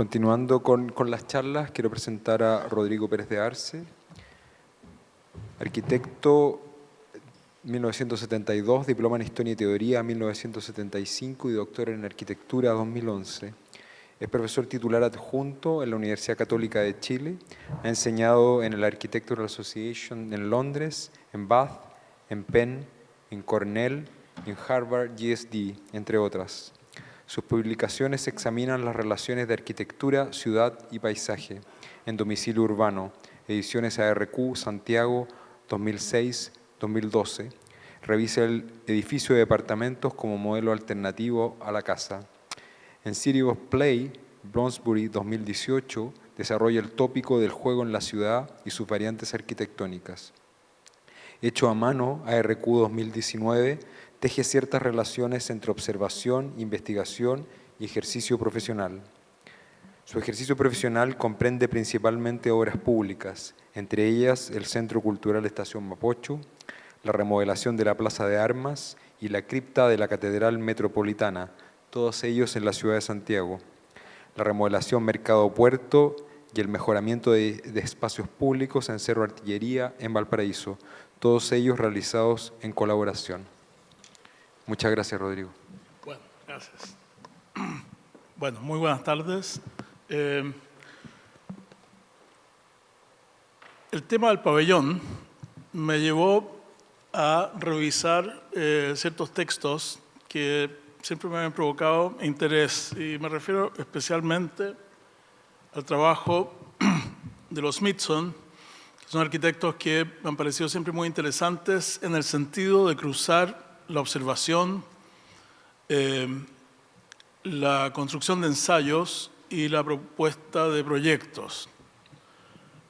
Continuando con las charlas, quiero presentar a Rodrigo Pérez de Arce, arquitecto 1972, diploma en Historia y Teoría 1975 y doctor en Arquitectura 2011. Es profesor titular adjunto en la Universidad Católica de Chile. Ha enseñado en el Architectural Association en Londres, en Bath, en Penn, en Cornell, en Harvard GSD, entre otras. Sus publicaciones examinan las relaciones de arquitectura, ciudad y paisaje en domicilio urbano, ediciones ARQ, Santiago, 2006-2012. Revisa el edificio de departamentos como modelo alternativo a la casa. En City of Play, Bloomsbury 2018, desarrolla el tópico del juego en la ciudad y sus variantes arquitectónicas. Hecho a mano, ARQ 2019, teje ciertas relaciones entre observación, investigación y ejercicio profesional. Su ejercicio profesional comprende principalmente obras públicas, entre ellas el Centro Cultural Estación Mapocho, la remodelación de la Plaza de Armas y la cripta de la Catedral Metropolitana, todos ellos en la ciudad de Santiago, la remodelación Mercado Puerto y el mejoramiento de espacios públicos en Cerro Artillería, en Valparaíso, todos ellos realizados en colaboración. Muchas gracias, Rodrigo. Bueno, gracias. Bueno, muy buenas tardes. El tema del pabellón me llevó a revisar ciertos textos que siempre me han provocado interés, y me refiero especialmente al trabajo de los Smithson, que son arquitectos que me han parecido siempre muy interesantes en el sentido de cruzar la observación, la construcción de ensayos y la propuesta de proyectos.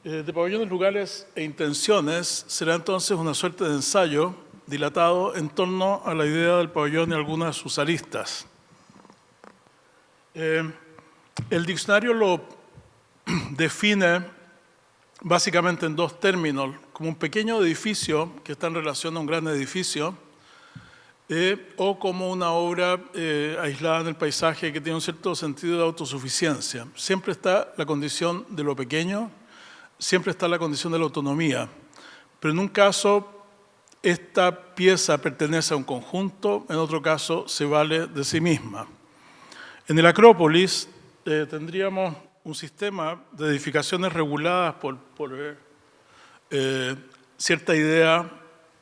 De pabellones, lugares e intenciones será entonces una suerte de ensayo dilatado en torno a la idea del pabellón y algunas de sus aristas. El diccionario lo define básicamente en dos términos, como un pequeño edificio que está en relación a un gran edificio, o como una obra aislada en el paisaje que tiene un cierto sentido de autosuficiencia. Siempre está la condición de lo pequeño, siempre está la condición de la autonomía, pero en un caso esta pieza pertenece a un conjunto, en otro caso se vale de sí misma. En el Acrópolis tendríamos un sistema de edificaciones reguladas por cierta idea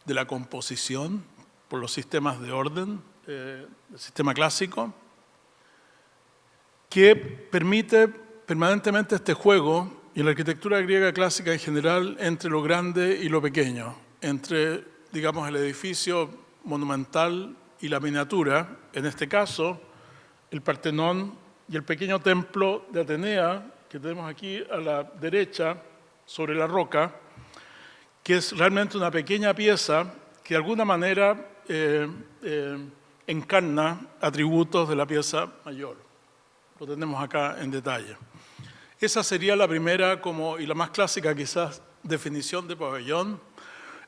de la composición, por los sistemas de orden, el sistema clásico, que permite permanentemente este juego, y en la arquitectura griega clásica en general, entre lo grande y lo pequeño, entre, digamos, el edificio monumental y la miniatura, en este caso, el Partenón y el pequeño templo de Atenea, que tenemos aquí a la derecha, sobre la roca, que es realmente una pequeña pieza que de alguna manera encarna atributos de la pieza mayor. Lo tenemos acá en detalle. Esa sería la primera y la más clásica quizás definición de pabellón,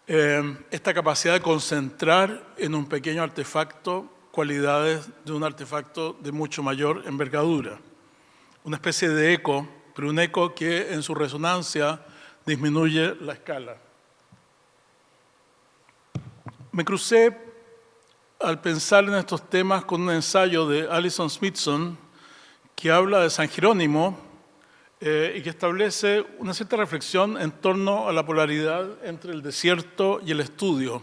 esta capacidad de concentrar en un pequeño artefacto cualidades de un artefacto de mucho mayor envergadura. Una especie de eco, pero un eco que en su resonancia disminuye la escala. Me crucé al pensar en estos temas con un ensayo de Alison Smithson que habla de San Jerónimo y que establece una cierta reflexión en torno a la polaridad entre el desierto y el estudio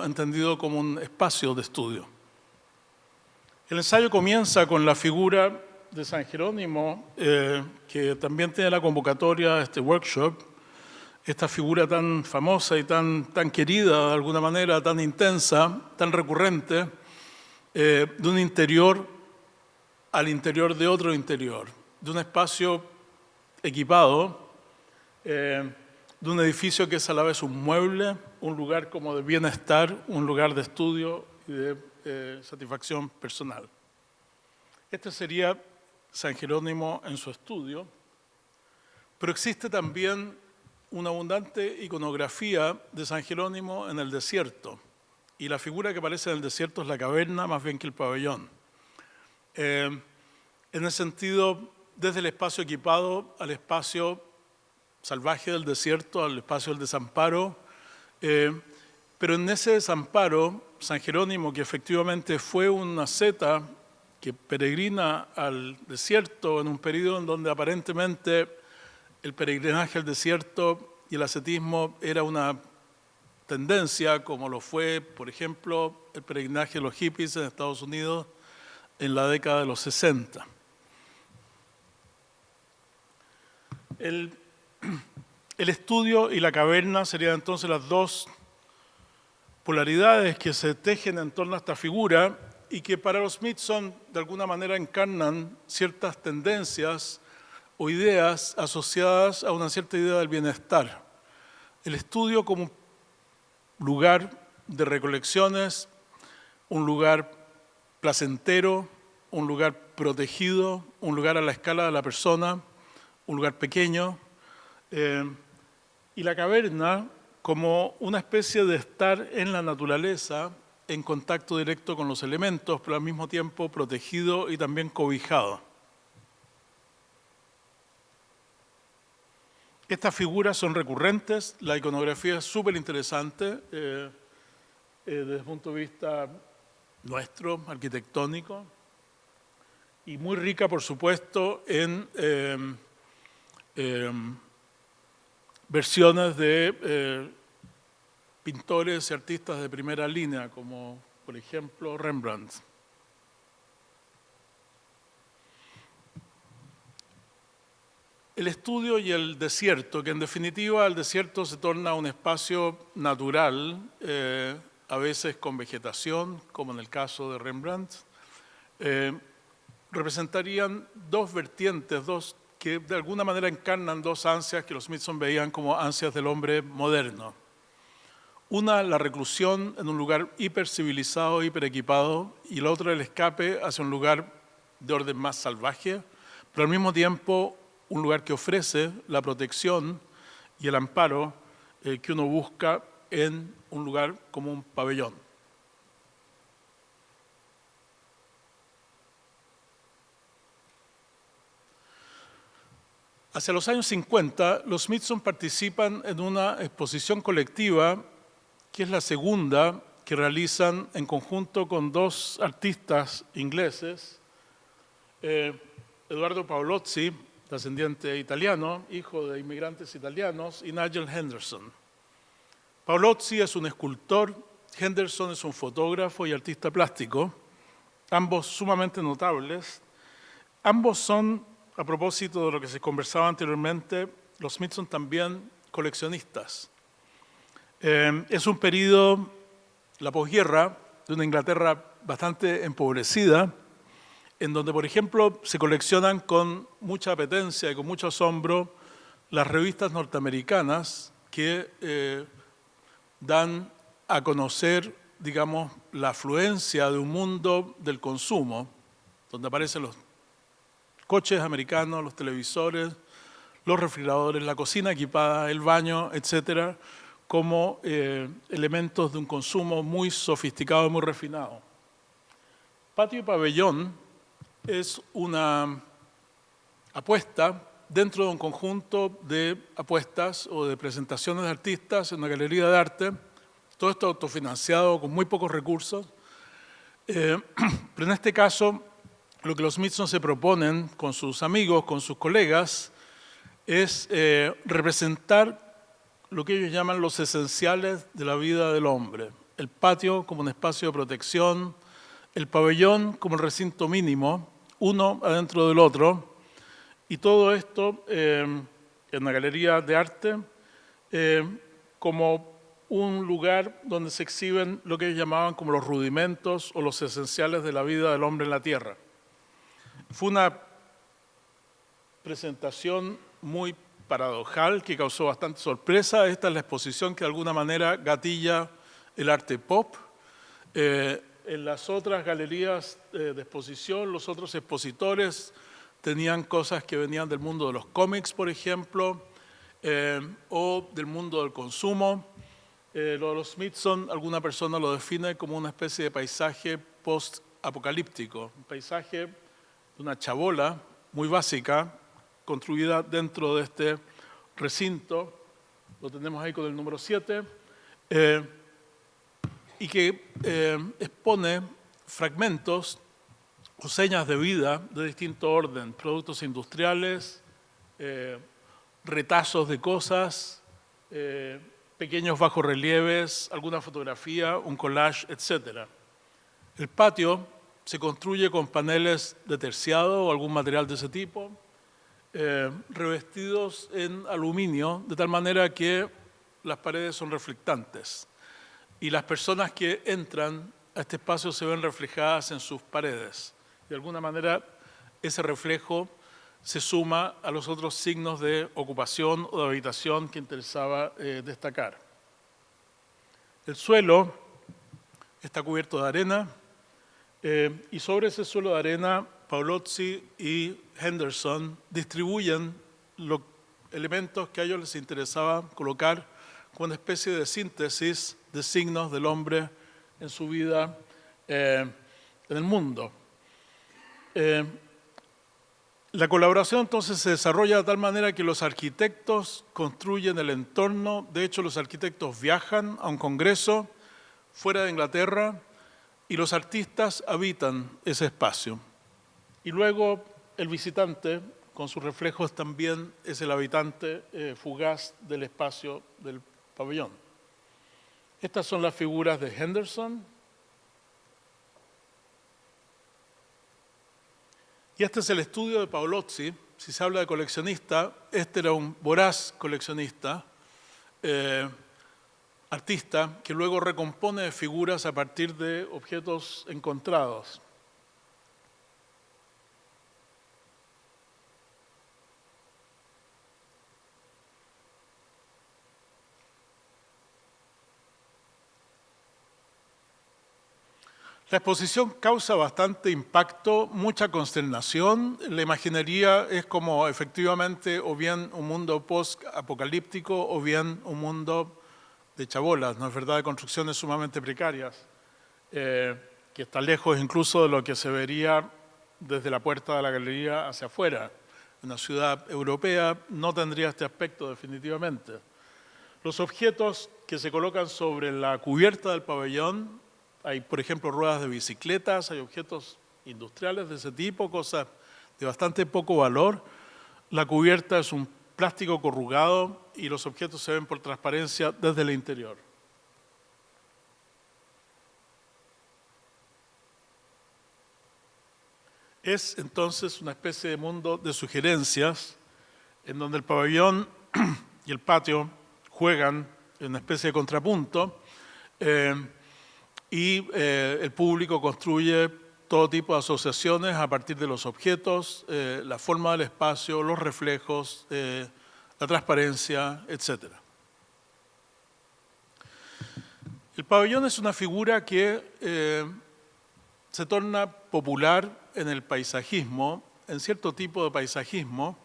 entendido como un espacio de estudio. El ensayo comienza con la figura de San Jerónimo, que también tiene la convocatoria de este workshop, esta figura tan famosa y tan querida de alguna manera, tan intensa, tan recurrente, de un interior al interior de otro interior, de un espacio equipado, de un edificio que es a la vez un mueble, un lugar como de bienestar, un lugar de estudio y de satisfacción personal. Este sería San Jerónimo en su estudio, pero existe también una abundante iconografía de San Jerónimo en el desierto, y la figura que aparece en el desierto es la caverna más bien que el pabellón. En el sentido desde el espacio equipado al espacio salvaje del desierto, al espacio del desamparo, pero en ese desamparo, San Jerónimo, que efectivamente fue una seta que peregrina al desierto en un periodo en donde aparentemente el peregrinaje al desierto y el ascetismo era una tendencia, como lo fue, por ejemplo, el peregrinaje de los hippies en Estados Unidos en la década de los 60. El estudio y la caverna serían entonces las dos polaridades que se tejen en torno a esta figura y que para los Smithson de alguna manera encarnan ciertas tendencias o ideas asociadas a una cierta idea del bienestar. El estudio como un lugar de recolecciones, un lugar placentero, un lugar protegido, un lugar a la escala de la persona, un lugar pequeño, y la caverna como una especie de estar en la naturaleza, en contacto directo con los elementos, pero al mismo tiempo protegido y también cobijado. Estas figuras son recurrentes, la iconografía es súper interesante desde el punto de vista nuestro, arquitectónico, y muy rica, por supuesto, en versiones de pintores y artistas de primera línea, como por ejemplo Rembrandt. El estudio y el desierto, que en definitiva el desierto se torna un espacio natural, a veces con vegetación, como en el caso de Rembrandt, representarían dos vertientes, que de alguna manera encarnan dos ansias que los Smithson veían como ansias del hombre moderno. Una, la reclusión en un lugar hipercivilizado, hiperequipado, y la otra, el escape hacia un lugar de orden más salvaje, pero al mismo tiempo un lugar que ofrece la protección y el amparo que uno busca en un lugar como un pabellón. Hacia los años 50, los Smithson participan en una exposición colectiva que es la segunda que realizan en conjunto con dos artistas ingleses, Eduardo Paolozzi, descendiente italiano, hijo de inmigrantes italianos, y Nigel Henderson. Paolozzi es un escultor, Henderson es un fotógrafo y artista plástico, ambos sumamente notables. Ambos son, a propósito de lo que se conversaba anteriormente, los Smithson también coleccionistas. Es un periodo, la posguerra, de una Inglaterra bastante empobrecida, en donde, por ejemplo, se coleccionan con mucha apetencia y con mucho asombro las revistas norteamericanas que dan a conocer, digamos, la afluencia de un mundo del consumo, donde aparecen los coches americanos, los televisores, los refrigeradores, la cocina equipada, el baño, etcétera, como elementos de un consumo muy sofisticado y muy refinado. Patio y pabellón es una apuesta dentro de un conjunto de apuestas o de presentaciones de artistas en una galería de arte, todo esto autofinanciado con muy pocos recursos, pero en este caso lo que los Smithson se proponen con sus amigos, con sus colegas, es representar lo que ellos llaman los esenciales de la vida del hombre. El patio como un espacio de protección, el pabellón como el recinto mínimo, uno adentro del otro, y todo esto en la galería de arte como un lugar donde se exhiben lo que ellos llamaban como los rudimentos o los esenciales de la vida del hombre en la tierra. Fue una presentación muy paradojal que causó bastante sorpresa. Esta es la exposición que de alguna manera gatilla el arte pop. En las otras galerías de exposición, los otros expositores tenían cosas que venían del mundo de los cómics, por ejemplo, o del mundo del consumo. Lo de los Smithson, alguna persona lo define como una especie de paisaje post-apocalíptico, un paisaje de una chabola muy básica, construida dentro de este recinto, lo tenemos ahí con el número 7, y que expone fragmentos o señas de vida de distinto orden, productos industriales, retazos de cosas, pequeños bajorrelieves, alguna fotografía, un collage, etc. El patio se construye con paneles de terciado o algún material de ese tipo, revestidos en aluminio, de tal manera que las paredes son reflectantes y las personas que entran a este espacio se ven reflejadas en sus paredes. De alguna manera, ese reflejo se suma a los otros signos de ocupación o de habitación que interesaba destacar. El suelo está cubierto de arena y sobre ese suelo de arena, Paolozzi y Henderson distribuyen los elementos que a ellos les interesaba colocar como una especie de síntesis de signos del hombre en su vida en el mundo. La colaboración entonces se desarrolla de tal manera que los arquitectos construyen el entorno. De hecho, los arquitectos viajan a un congreso fuera de Inglaterra y los artistas habitan ese espacio. Y luego el visitante, con sus reflejos, también es el habitante fugaz del espacio del pabellón. Estas son las figuras de Henderson. Y este es el estudio de Paolozzi. Si se habla de coleccionista, este era un voraz coleccionista, artista, que luego recompone figuras a partir de objetos encontrados. La exposición causa bastante impacto, mucha consternación. La imaginería es como efectivamente o bien un mundo post-apocalíptico o bien un mundo de chabolas, ¿no es verdad?, de construcciones sumamente precarias, que está lejos incluso de lo que se vería desde la puerta de la galería hacia afuera. Una ciudad europea no tendría este aspecto definitivamente. Los objetos que se colocan sobre la cubierta del pabellón, hay, por ejemplo, ruedas de bicicletas, hay objetos industriales de ese tipo, cosas de bastante poco valor. La cubierta es un plástico corrugado y los objetos se ven por transparencia desde el interior. Es entonces una especie de mundo de sugerencias en donde el pabellón y el patio juegan en una especie de contrapunto. Y el público construye todo tipo de asociaciones a partir de los objetos, la forma del espacio, los reflejos, la transparencia, etc. El pabellón es una figura que se torna popular en el paisajismo, en cierto tipo de paisajismo,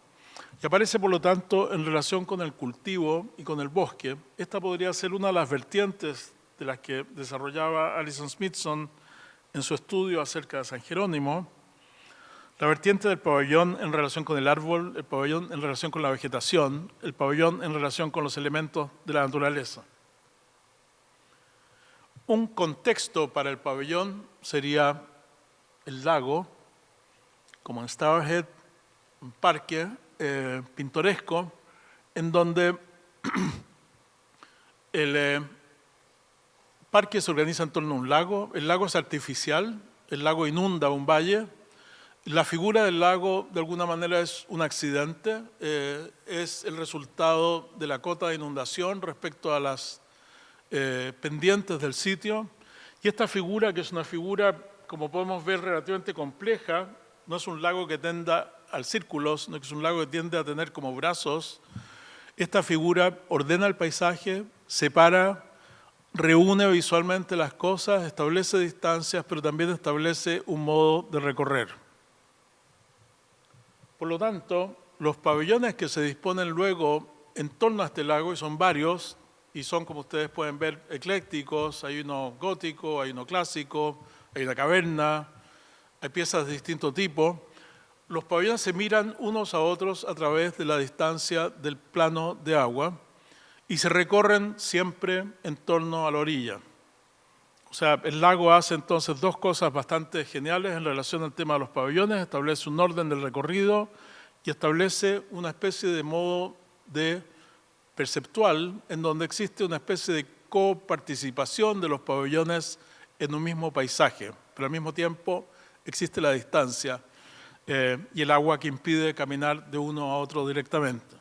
y aparece por lo tanto en relación con el cultivo y con el bosque. Esta podría ser una de las vertientes de las que desarrollaba Alison Smithson en su estudio acerca de San Jerónimo, la vertiente del pabellón en relación con el árbol, el pabellón en relación con la vegetación, el pabellón en relación con los elementos de la naturaleza. Un contexto para el pabellón sería el lago, como en Stourhead, un parque pintoresco, en donde el parque se organiza en torno a un lago. El lago es artificial, el lago inunda un valle. La figura del lago, de alguna manera, es un accidente, es el resultado de la cota de inundación respecto a las pendientes del sitio. Y esta figura, que es una figura, como podemos ver, relativamente compleja, no es un lago que tenda al círculo, sino que es un lago que tiende a tener como brazos. Esta figura ordena el paisaje, separa, reúne visualmente las cosas, establece distancias, pero también establece un modo de recorrer. Por lo tanto, los pabellones que se disponen luego en torno a este lago, y son varios, y son, como ustedes pueden ver, eclécticos, hay uno gótico, hay uno clásico, hay una caverna, hay piezas de distinto tipo, los pabellones se miran unos a otros a través de la distancia del plano de agua y se recorren siempre en torno a la orilla. O sea, el lago hace entonces dos cosas bastante geniales en relación al tema de los pabellones. Establece un orden del recorrido y establece una especie de modo de perceptual en donde existe una especie de coparticipación de los pabellones en un mismo paisaje, pero al mismo tiempo existe la distancia y el agua que impide caminar de uno a otro directamente.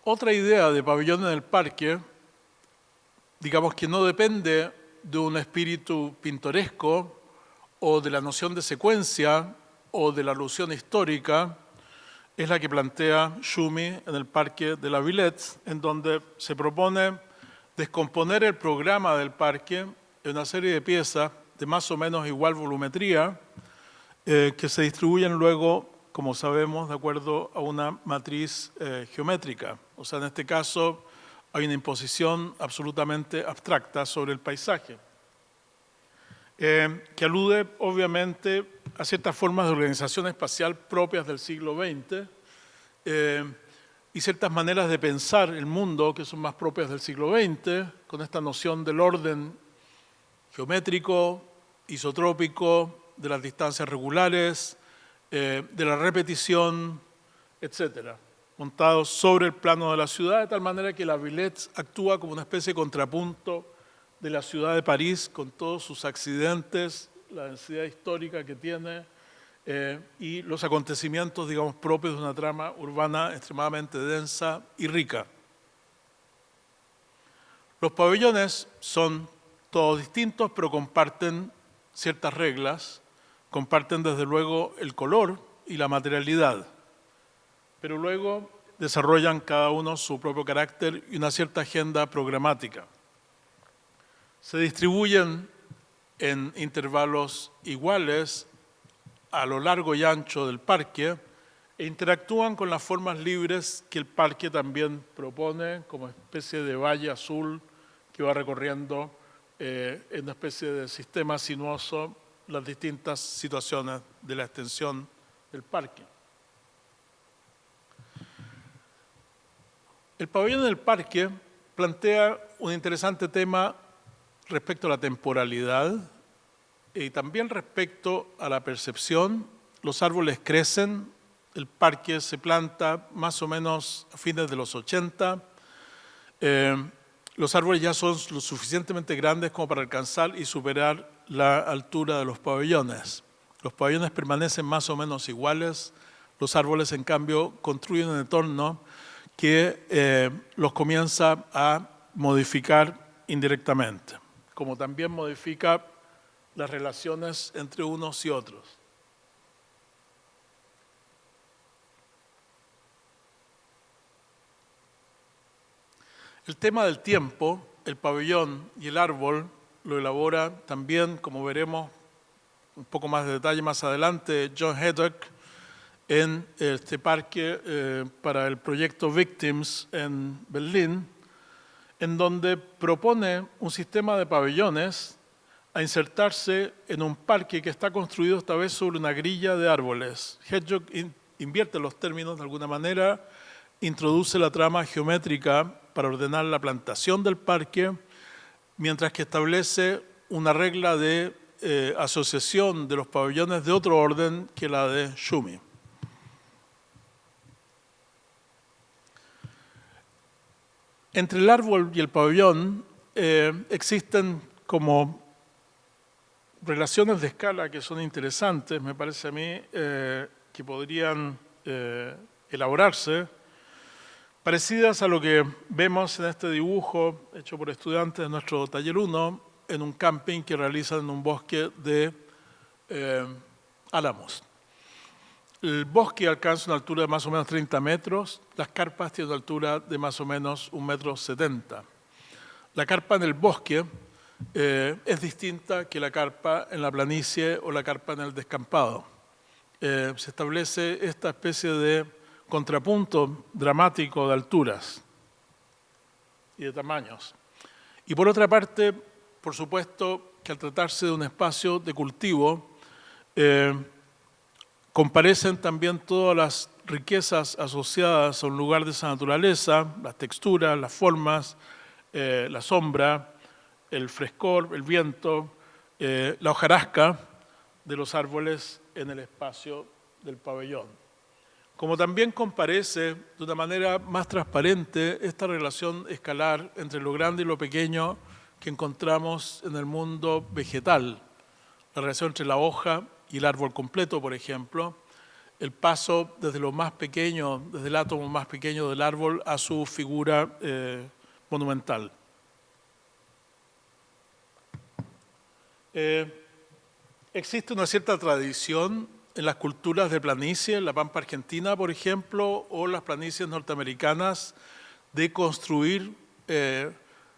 Otra idea de pabellón en el parque, digamos que no depende de un espíritu pintoresco o de la noción de secuencia o de la alusión histórica, es la que plantea Schumi en el Parque de la Villette, en donde se propone descomponer el programa del parque en una serie de piezas de más o menos igual volumetría que se distribuyen luego, como sabemos, de acuerdo a una matriz geométrica. O sea, en este caso hay una imposición absolutamente abstracta sobre el paisaje, que alude obviamente a ciertas formas de organización espacial propias del siglo XX y ciertas maneras de pensar el mundo que son más propias del siglo XX, con esta noción del orden geométrico, isotrópico, de las distancias regulares, de la repetición, etcétera, montados sobre el plano de la ciudad, de tal manera que la Villette actúa como una especie de contrapunto de la ciudad de París, con todos sus accidentes, la densidad histórica que tiene y los acontecimientos, digamos, propios de una trama urbana extremadamente densa y rica. Los pabellones son todos distintos, pero comparten ciertas reglas, comparten desde luego el color y la materialidad, pero luego desarrollan cada uno su propio carácter y una cierta agenda programática. Se distribuyen en intervalos iguales a lo largo y ancho del parque e interactúan con las formas libres que el parque también propone como especie de valle azul que va recorriendo en una especie de sistema sinuoso las distintas situaciones de la extensión del parque. El pabellón del parque plantea un interesante tema respecto a la temporalidad y también respecto a la percepción. Los árboles crecen, el parque se planta más o menos a fines de los 80. Los árboles ya son lo suficientemente grandes como para alcanzar y superar la altura de los pabellones. Los pabellones permanecen más o menos iguales, los árboles en cambio construyen un entorno que los comienza a modificar indirectamente, como también modifica las relaciones entre unos y otros. El tema del tiempo, el pabellón y el árbol lo elabora también, como veremos un poco más de detalle más adelante, John Heddock en este parque para el proyecto Victims en Berlín, en donde propone un sistema de pabellones a insertarse en un parque que está construido esta vez sobre una grilla de árboles. Hedgehog invierte los términos de alguna manera, introduce la trama geométrica para ordenar la plantación del parque, mientras que establece una regla de asociación de los pabellones de otro orden que la de Schumi. Entre el árbol y el pabellón existen como relaciones de escala que son interesantes, me parece a mí, que podrían elaborarse, parecidas a lo que vemos en este dibujo hecho por estudiantes de nuestro taller 1 en un camping que realizan en un bosque de álamos. El bosque alcanza una altura de más o menos 30 metros, las carpas tienen una altura de más o menos 1,70 m. La carpa en el bosque es distinta que la carpa en la planicie o la carpa en el descampado. Se establece esta especie de contrapunto dramático de alturas y de tamaños. Y por otra parte, por supuesto, que al tratarse de un espacio de cultivo, comparecen también todas las riquezas asociadas a un lugar de esa naturaleza, las texturas, las formas, la sombra, el frescor, el viento, la hojarasca de los árboles en el espacio del pabellón. Como también comparece de una manera más transparente esta relación escalar entre lo grande y lo pequeño que encontramos en el mundo vegetal, la relación entre la hoja y el árbol completo, por ejemplo, el paso desde lo más pequeño, desde el átomo más pequeño del árbol a su figura monumental. Existe una cierta tradición en las culturas de planicie, en la pampa argentina, por ejemplo, o las planicies norteamericanas, de construir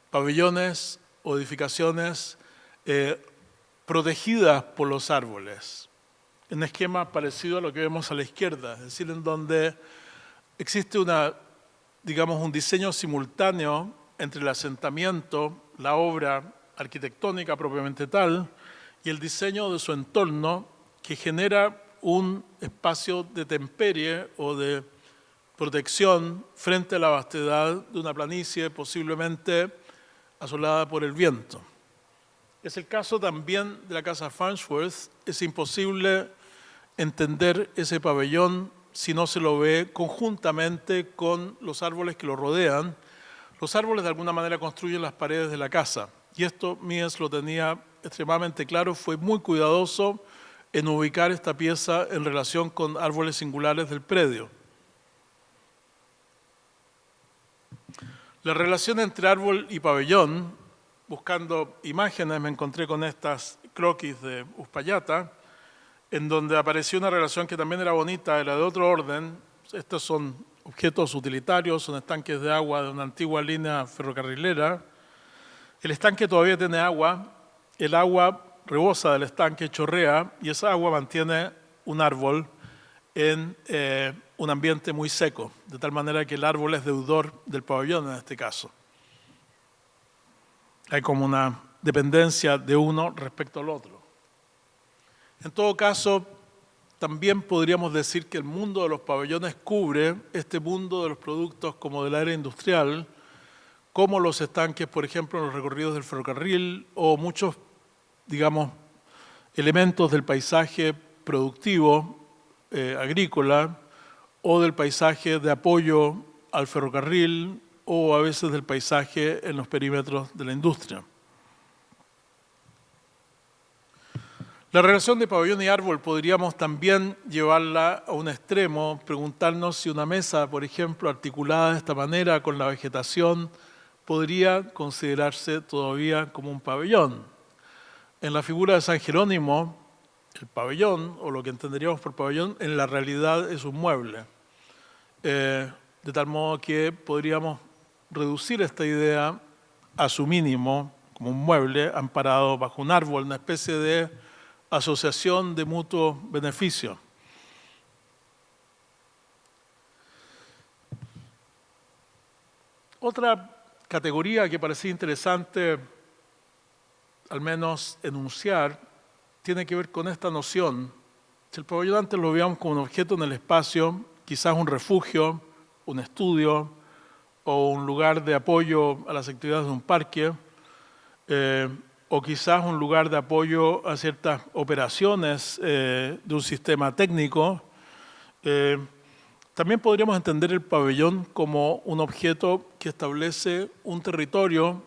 pabellones o edificaciones protegidas por los árboles, en un esquema parecido a lo que vemos a la izquierda, es decir, en donde existe un diseño simultáneo entre el asentamiento, la obra arquitectónica propiamente tal, y el diseño de su entorno, que genera un espacio de temperie o de protección frente a la vastedad de una planicie posiblemente asolada por el viento. Es el caso también de la casa Farnsworth. Es imposible entender ese pabellón si no se lo ve conjuntamente con los árboles que lo rodean. Los árboles de alguna manera construyen las paredes de la casa, y esto Mies lo tenía extremadamente claro, fue muy cuidadoso en ubicar esta pieza en relación con árboles singulares del predio. La relación entre árbol y pabellón, buscando imágenes, me encontré con estas croquis de Uspallata, en donde apareció una relación que también era bonita, era de otro orden. Estos son objetos utilitarios, son estanques de agua de una antigua línea ferrocarrilera. El estanque todavía tiene agua, el agua rebosa del estanque, chorrea, y esa agua mantiene un árbol en un ambiente muy seco, de tal manera que el árbol es deudor del pabellón en este caso. Hay como una dependencia de uno respecto al otro. En todo caso, también podríamos decir que el mundo de los pabellones cubre este mundo de los productos como de la era industrial, como los estanques, por ejemplo, en los recorridos del ferrocarril, o muchos, elementos del paisaje productivo, agrícola, o del paisaje de apoyo al ferrocarril, o a veces del paisaje en los perímetros de la industria. La relación de pabellón y árbol podríamos también llevarla a un extremo, preguntarnos si una mesa, por ejemplo, articulada de esta manera con la vegetación, podría considerarse todavía como un pabellón. En la figura de San Jerónimo, el pabellón, o lo que entenderíamos por pabellón, en la realidad es un mueble. De tal modo que podríamos reducir esta idea a su mínimo, como un mueble amparado bajo un árbol, una especie de asociación de mutuo beneficio. Otra categoría que parecía interesante, al menos enunciar, tiene que ver con esta noción. Si el pabellón antes lo veíamos como un objeto en el espacio, quizás un refugio, un estudio o un lugar de apoyo a las actividades de un parque, o quizás un lugar de apoyo a ciertas operaciones de un sistema técnico, también podríamos entender el pabellón como un objeto que establece un territorio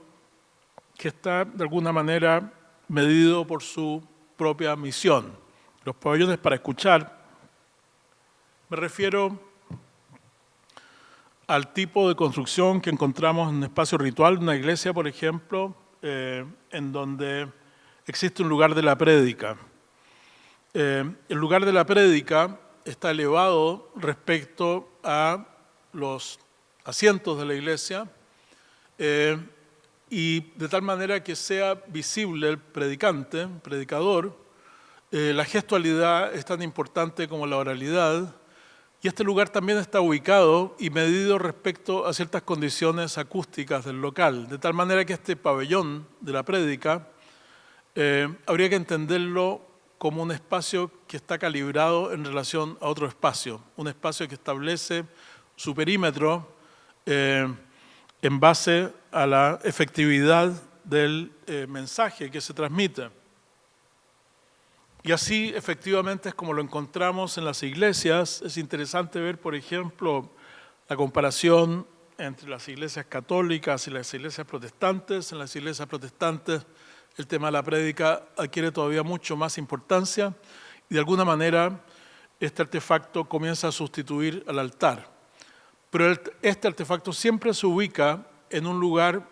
que está de alguna manera medido por su propia misión. Los pabellones para escuchar, me refiero al tipo de construcción que encontramos en un espacio ritual, una iglesia, por ejemplo, en donde existe un lugar de la prédica. El lugar de la prédica está elevado respecto a los asientos de la iglesia y de tal manera que sea visible el predicante, el predicador. La gestualidad es tan importante como la oralidad, y este lugar también está ubicado y medido respecto a ciertas condiciones acústicas del local, de tal manera que este pabellón de la prédica habría que entenderlo como un espacio que está calibrado en relación a otro espacio, un espacio que establece su perímetro en base a la efectividad del mensaje que se transmite. Y así efectivamente es como lo encontramos en las iglesias. Es interesante ver, por ejemplo, la comparación entre las iglesias católicas y las iglesias protestantes. En las iglesias protestantes el tema de la prédica adquiere todavía mucho más importancia y de alguna manera este artefacto comienza a sustituir al altar. Pero este artefacto siempre se ubica en un lugar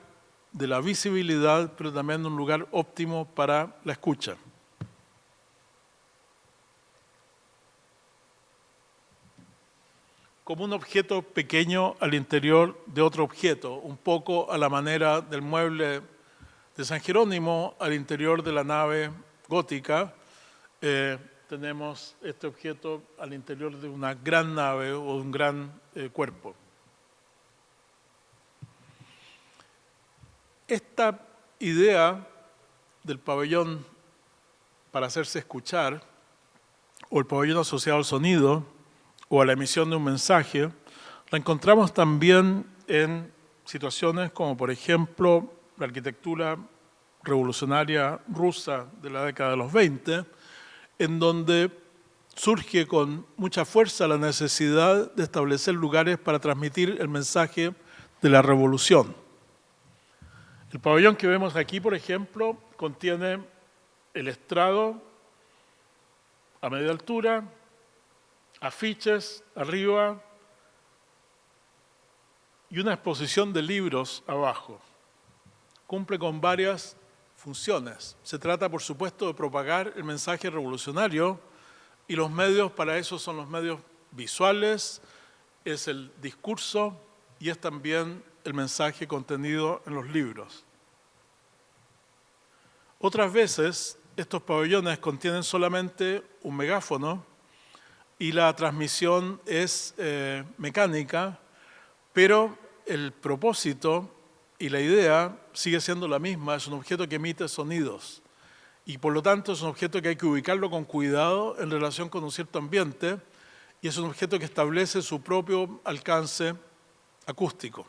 de la visibilidad, pero también en un lugar óptimo para la escucha. Como un objeto pequeño al interior de otro objeto, un poco a la manera del mueble de San Jerónimo al interior de la nave gótica. Tenemos este objeto al interior de una gran nave o de un gran cuerpo. Esta idea del pabellón para hacerse escuchar, o el pabellón asociado al sonido, o a la emisión de un mensaje, la encontramos también en situaciones como, por ejemplo, la arquitectura revolucionaria rusa de la década de los 20, en donde surge con mucha fuerza la necesidad de establecer lugares para transmitir el mensaje de la revolución. El pabellón que vemos aquí, por ejemplo, contiene el estrado a media altura, afiches arriba y una exposición de libros abajo. Cumple con varias funciones. Se trata, por supuesto, de propagar el mensaje revolucionario y los medios para eso son los medios visuales, es el discurso y es también el mensaje contenido en los libros. Otras veces, estos pabellones contienen solamente un megáfono y la transmisión es mecánica, pero el propósito y la idea sigue siendo la misma, es un objeto que emite sonidos y por lo tanto es un objeto que hay que ubicarlo con cuidado en relación con un cierto ambiente y es un objeto que establece su propio alcance acústico.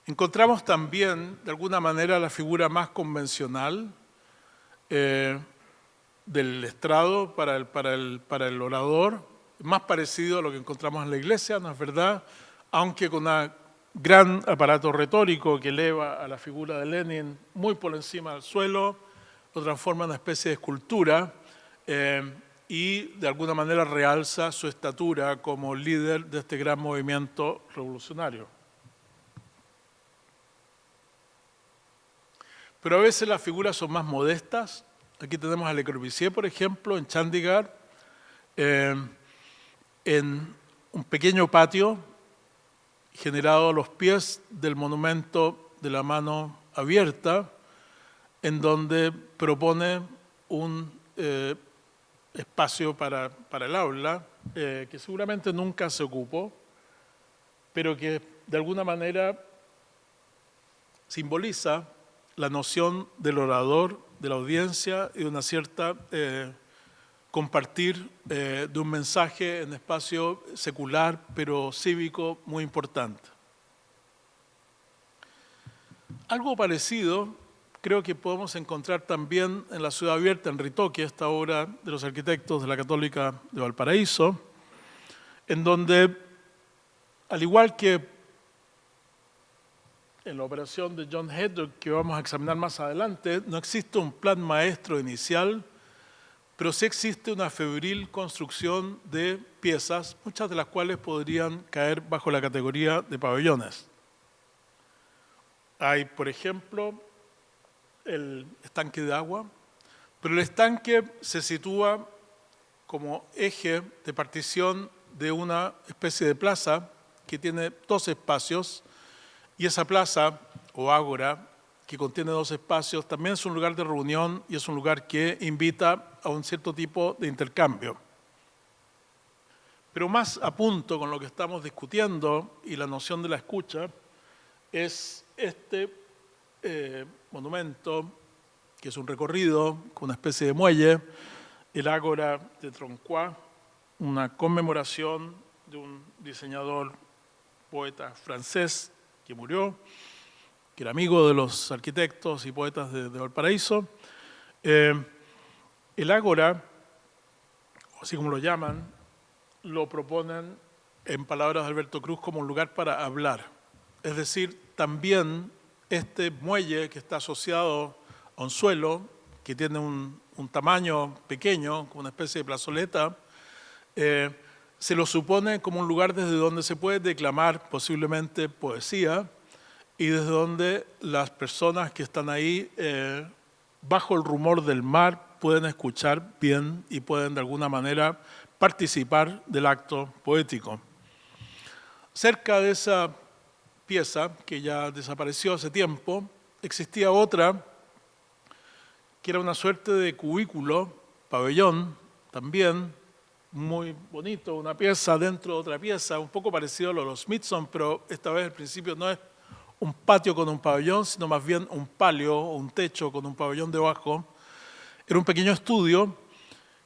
Encontramos también, de alguna manera, la figura más convencional del estrado para el orador, más parecido a lo que encontramos en la iglesia, ¿no es verdad? Aunque con un gran aparato retórico que eleva a la figura de Lenin muy por encima del suelo, lo transforma en una especie de escultura y de alguna manera realza su estatura como líder de este gran movimiento revolucionario. Pero a veces las figuras son más modestas. Aquí tenemos a Le Corbusier, por ejemplo, en Chandigarh, en un pequeño patio generado a los pies del monumento de la mano abierta, en donde propone un espacio para el aula, que seguramente nunca se ocupó, pero que de alguna manera simboliza la noción del orador, de la audiencia y de una cierta compartir de un mensaje en espacio secular pero cívico muy importante. Algo parecido creo que podemos encontrar también en la Ciudad Abierta, en Ritoque, esta obra de los arquitectos de la Católica de Valparaíso, en donde, al igual que en la operación de John Hedrick, que vamos a examinar más adelante, no existe un plan maestro inicial, pero sí existe una febril construcción de piezas, muchas de las cuales podrían caer bajo la categoría de pabellones. Hay, por ejemplo, el estanque de agua, pero el estanque se sitúa como eje de partición de una especie de plaza que tiene dos espacios, y esa plaza o ágora que contiene dos espacios también es un lugar de reunión y es un lugar que invita a un cierto tipo de intercambio. Pero más a punto con lo que estamos discutiendo y la noción de la escucha es este monumento, que es un recorrido con una especie de muelle, el Ágora de Troncois, una conmemoración de un diseñador, poeta francés que murió, que era amigo de los arquitectos y poetas de Valparaíso. El Ágora, así como lo llaman, lo proponen en palabras de Alberto Cruz como un lugar para hablar. Es decir, también este muelle que está asociado a un suelo, que tiene un tamaño pequeño, como una especie de plazoleta, se lo supone como un lugar desde donde se puede declamar posiblemente poesía y desde donde las personas que están ahí bajo el rumor del mar pueden escuchar bien y pueden de alguna manera participar del acto poético. Cerca de esa pieza, que ya desapareció hace tiempo, existía otra que era una suerte de cubículo, pabellón, también muy bonito, una pieza dentro de otra pieza, un poco parecido a lo de los Smithson, pero esta vez al principio no es un patio con un pabellón, sino más bien un palio o un techo con un pabellón debajo. Era un pequeño estudio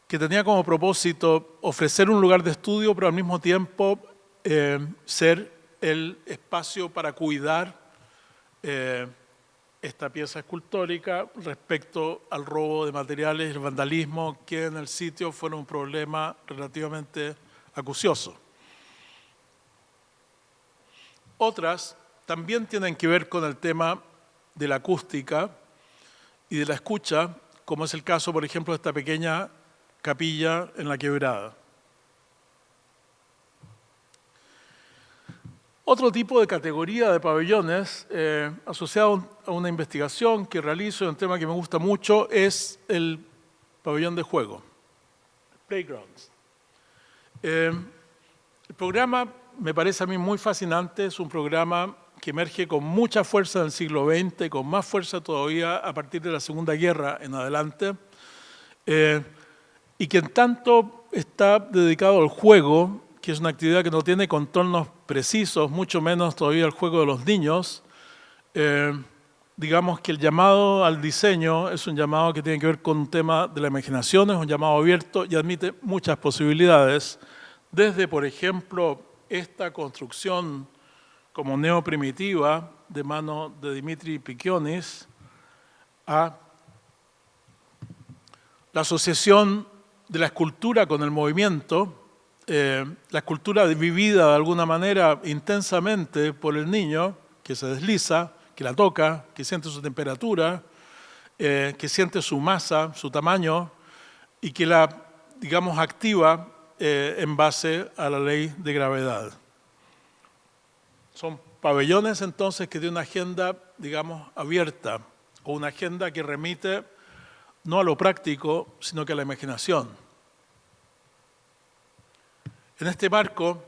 que tenía como propósito ofrecer un lugar de estudio, pero al mismo tiempo ser el espacio para cuidar esta pieza escultórica respecto al robo de materiales y el vandalismo, que en el sitio fueron un problema relativamente acucioso. Otras también tienen que ver con el tema de la acústica y de la escucha, como es el caso, por ejemplo, de esta pequeña capilla en la Quebrada. Otro tipo de categoría de pabellones asociado a una investigación que realizo y un tema que me gusta mucho es el pabellón de juego, Playgrounds. El programa me parece a mí muy fascinante, es un programa que emerge con mucha fuerza en el siglo XX, con más fuerza todavía a partir de la Segunda Guerra en adelante, y que en tanto está dedicado al juego, que es una actividad que no tiene contornos precisos, mucho menos todavía el juego de los niños. Digamos que el llamado al diseño es un llamado que tiene que ver con un tema de la imaginación, es un llamado abierto y admite muchas posibilidades, desde, por ejemplo, esta construcción como neoprimitiva de mano de Dimitri Pikionis, a la asociación de la escultura con el movimiento, la escultura vivida de alguna manera intensamente por el niño, que se desliza, que la toca, que siente su temperatura, que siente su masa, su tamaño, y que la, digamos, activa en base a la ley de gravedad. Son pabellones entonces que tienen una agenda, digamos, abierta, o una agenda que remite no a lo práctico, sino que a la imaginación. En este marco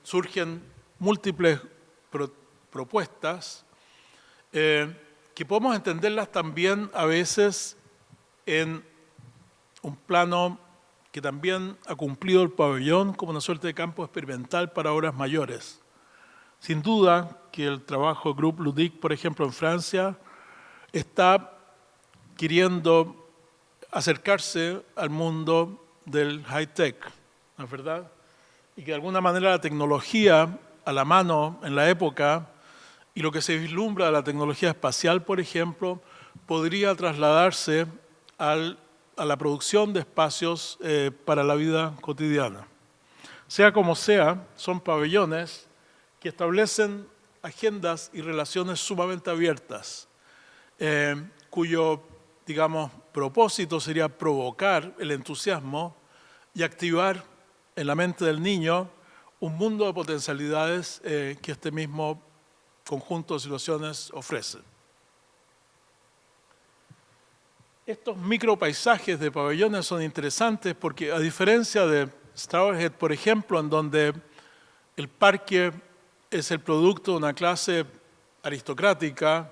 surgen múltiples propuestas que podemos entenderlas también a veces en un plano que también ha cumplido el pabellón como una suerte de campo experimental para obras mayores. Sin duda que el trabajo de Groupe Ludique, por ejemplo, en Francia, está queriendo acercarse al mundo del high-tech, ¿no es verdad? Y que de alguna manera la tecnología a la mano en la época y lo que se vislumbra de la tecnología espacial, por ejemplo, podría trasladarse a la producción de espacios para la vida cotidiana. Sea como sea, son pabellones que establecen agendas y relaciones sumamente abiertas, cuyo, digamos, propósito sería provocar el entusiasmo y activar en la mente del niño un mundo de potencialidades que este mismo conjunto de situaciones ofrece. Estos micropaisajes de pabellones son interesantes porque, a diferencia de Strawerhead, por ejemplo, en donde el parque es el producto de una clase aristocrática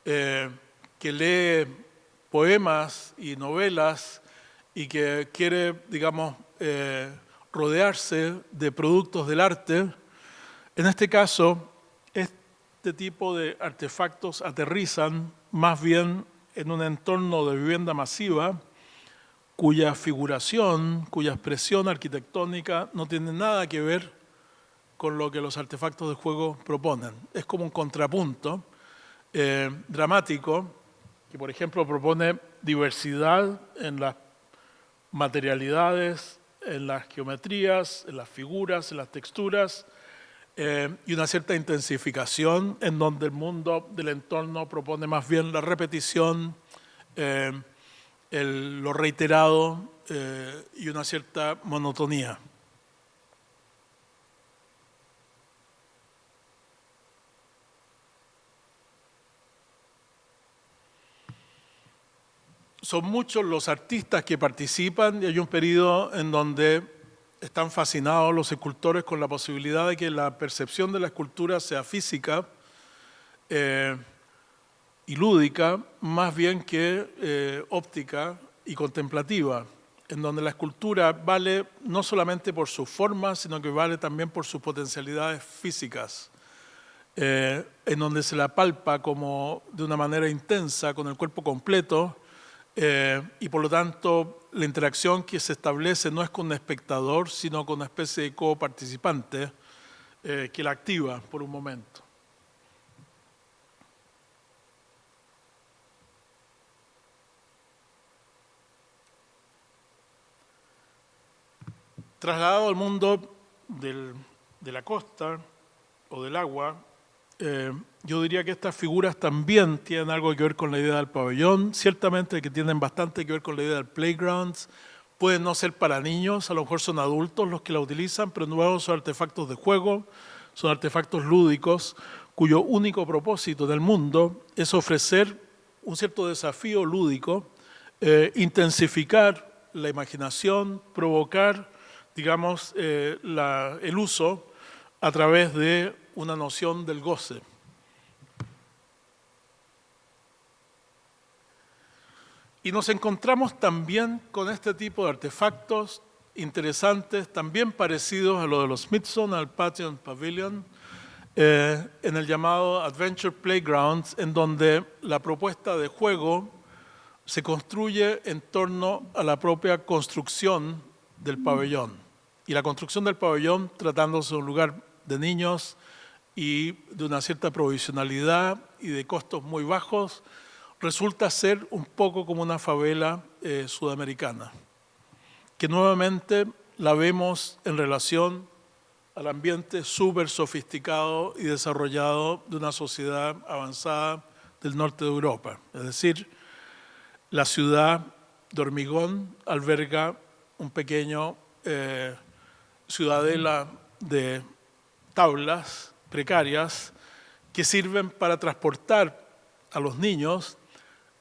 que lee poemas y novelas y que quiere, digamos, rodearse de productos del arte. En este caso, este tipo de artefactos aterrizan más bien en un entorno de vivienda masiva cuya figuración, cuya expresión arquitectónica no tiene nada que ver con lo que los artefactos de juego proponen. Es como un contrapunto dramático que, por ejemplo, propone diversidad en las materialidades, en las geometrías, en las figuras, en las texturas, y una cierta intensificación en donde el mundo del entorno propone más bien la repetición, lo reiterado y una cierta monotonía. Son muchos los artistas que participan y hay un periodo en donde están fascinados los escultores con la posibilidad de que la percepción de la escultura sea física y lúdica, más bien que óptica y contemplativa, en donde la escultura vale no solamente por su forma, sino que vale también por sus potencialidades físicas, en donde se la palpa como de una manera intensa, con el cuerpo completo, y por lo tanto la interacción que se establece no es con un espectador, sino con una especie de coparticipante que la activa por un momento. Trasladado al mundo de la costa o del agua, yo diría que estas figuras también tienen algo que ver con la idea del pabellón, ciertamente que tienen bastante que ver con la idea del playground, pueden no ser para niños, a lo mejor son adultos los que la utilizan, pero nuevos son artefactos de juego, son artefactos lúdicos, cuyo único propósito en el mundo es ofrecer un cierto desafío lúdico, intensificar la imaginación, provocar, digamos, el uso a través de una noción del goce. Y nos encontramos también con este tipo de artefactos interesantes, también parecidos a lo de los Smithson, al Patio Pavilion, en el llamado Adventure Playgrounds, en donde la propuesta de juego se construye en torno a la propia construcción del pabellón. Y la construcción del pabellón, tratándose de un lugar de niños y de una cierta provisionalidad y de costos muy bajos, resulta ser un poco como una favela sudamericana, que nuevamente la vemos en relación al ambiente súper sofisticado y desarrollado de una sociedad avanzada del norte de Europa. Es decir, la ciudad de hormigón alberga un pequeño ciudadela de tablas precarias que sirven para transportar a los niños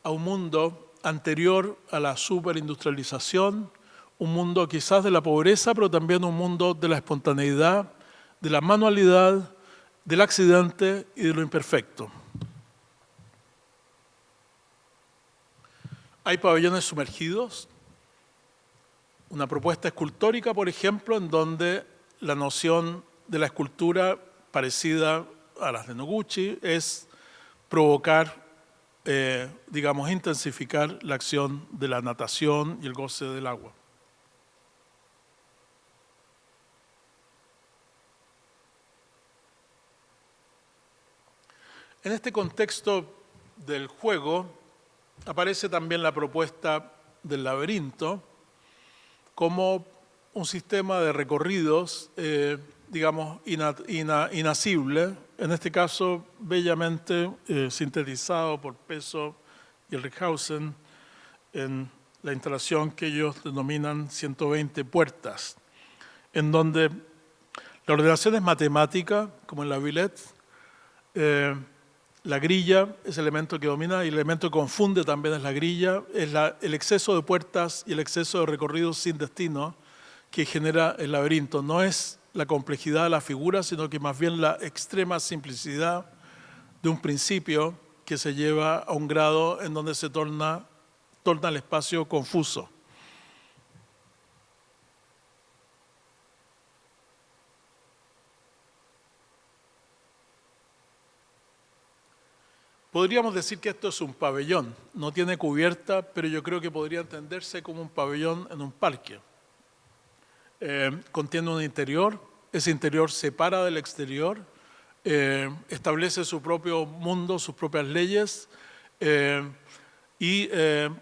a un mundo anterior a la superindustrialización, un mundo quizás de la pobreza, pero también un mundo de la espontaneidad, de la manualidad, del accidente y de lo imperfecto. Hay pabellones sumergidos, una propuesta escultórica, por ejemplo, en donde la noción de la escultura parecida a las de Noguchi es provocar, digamos, intensificar la acción de la natación y el goce del agua. En este contexto del juego aparece también la propuesta del laberinto como un sistema de recorridos, digamos, inasible, en este caso bellamente sintetizado por Peso y Rickhausen en la instalación que ellos denominan 120 puertas, en donde la ordenación es matemática, como en la Villette, la grilla es el elemento que domina y el elemento que confunde también es la grilla, es el exceso de puertas y el exceso de recorridos sin destino que genera el laberinto. No es la complejidad de la figura, sino que más bien la extrema simplicidad de un principio que se lleva a un grado en donde se torna el espacio confuso. Podríamos decir que esto es un pabellón, no tiene cubierta, pero yo creo que podría entenderse como un pabellón en un parque. Contiene un interior, ese interior separa del exterior, establece su propio mundo, sus propias leyes y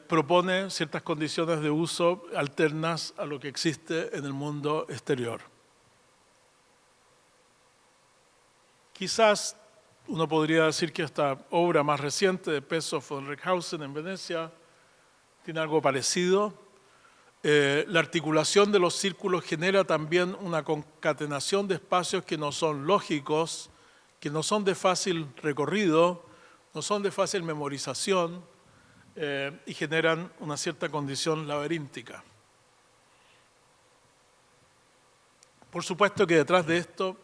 propone ciertas condiciones de uso alternas a lo que existe en el mundo exterior. Quizás uno podría decir que esta obra más reciente de Pessoa von Rickhausen en Venecia tiene algo parecido. La articulación de los círculos genera también una concatenación de espacios que no son lógicos, que no son de fácil recorrido, no son de fácil memorización y generan una cierta condición laberíntica. Por supuesto que detrás de esto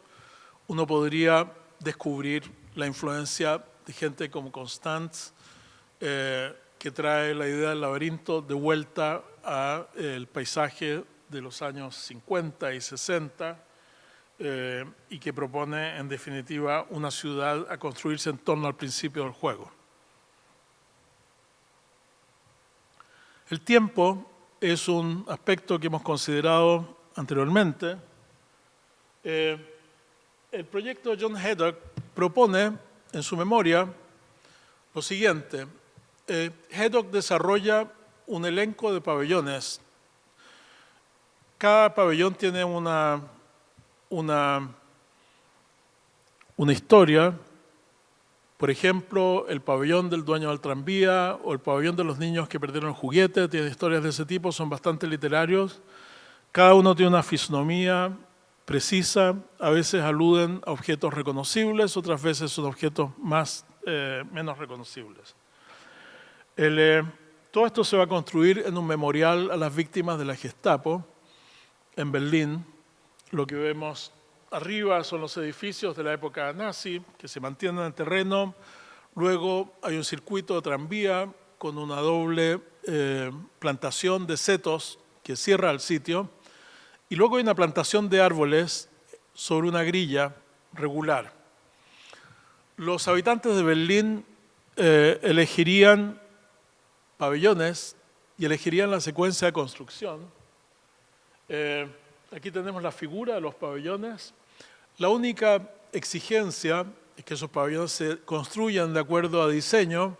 uno podría descubrir la influencia de gente como Constance, que trae la idea del laberinto de vuelta al paisaje de los años 50 y 60 y que propone en definitiva una ciudad a construirse en torno al principio del juego. El tiempo es un aspecto que hemos considerado anteriormente. El proyecto de John Haddock propone en su memoria lo siguiente. Haddock desarrolla un elenco de pabellones. Cada pabellón tiene una historia. Por ejemplo, el pabellón del dueño del tranvía o el pabellón de los niños que perdieron el juguete, tiene historias de ese tipo, son bastante literarios. Cada uno tiene una fisonomía precisa, a veces aluden a objetos reconocibles, otras veces son objetos menos reconocibles. Todo esto se va a construir en un memorial a las víctimas de la Gestapo en Berlín. Lo que vemos arriba son los edificios de la época nazi que se mantienen en el terreno. Luego hay un circuito de tranvía con una doble plantación de setos que cierra el sitio. Y luego hay una plantación de árboles sobre una grilla regular. Los habitantes de Berlín elegirían pabellones y elegirían la secuencia de construcción. Aquí tenemos la figura de los pabellones. La única exigencia es que esos pabellones se construyan de acuerdo a diseño